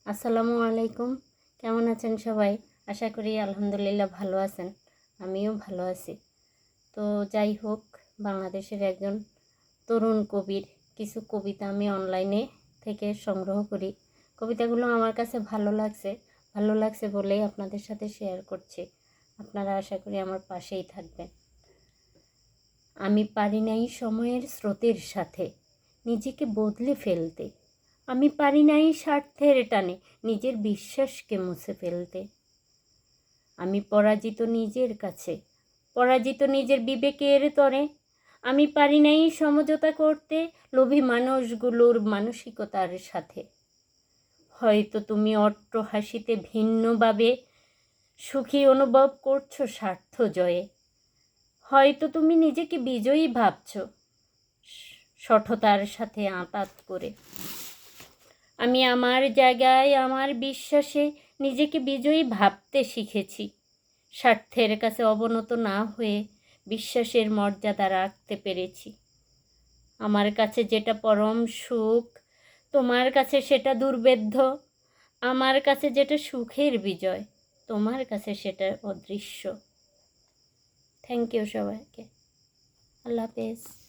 আসসালামু আলাইকুম। কেমন আছেন সবাই? আশা করি আলহামদুলিল্লাহ ভালো আছেন। আমিও ভালো আছি। তো যাই হোক, বাংলাদেশের একজন তরুণ কবির কিছু কবিতা আমি অনলাইনে থেকে সংগ্রহ করি। কবিতাগুলো আমার কাছে ভালো লাগছে বলেই আপনাদের সাথে শেয়ার করছি। আপনারা আশা করি আমার পাশেই থাকবেন। আমি পারি নাই সময়ের স্রোতের সাথে নিজেকে বদলে ফেলতে। আমি পারি নাই স্বার্থের টানে নিজের বিশ্বাসকে মুছে ফেলতে। আমি পরাজিত নিজের কাছে, পরাজিত নিজের বিবেকের তরে। আমি পারি নাই সমঝোতা করতে লোভী মানুষগুলোর মানসিকতার সাথে। হয়তো তুমি অট্ট হাসিতে ভিন্নভাবে সুখী অনুভব করছো স্বার্থ জয়ে। হয়তো তুমি নিজেকে বিজয়ী ভাবছো সঠতার সাথে আঁতাত করে। আমি আমার জায়গায় আমার বিশ্বাসে নিজেকে বিজয়ী ভাবতে শিখেছি। স্বার্থের কাছে অবনত না হয়ে বিশ্বাসের মর্যাদা রাখতে পেরেছি। আমার কাছে যেটা পরম সুখ, তোমার কাছে সেটা দুর্বেদ্য। আমার কাছে যেটা সুখের বিজয়, তোমার কাছে সেটা অদৃশ্য। থ্যাংক ইউ সবাইকে। আল্লাহ হাফেজ।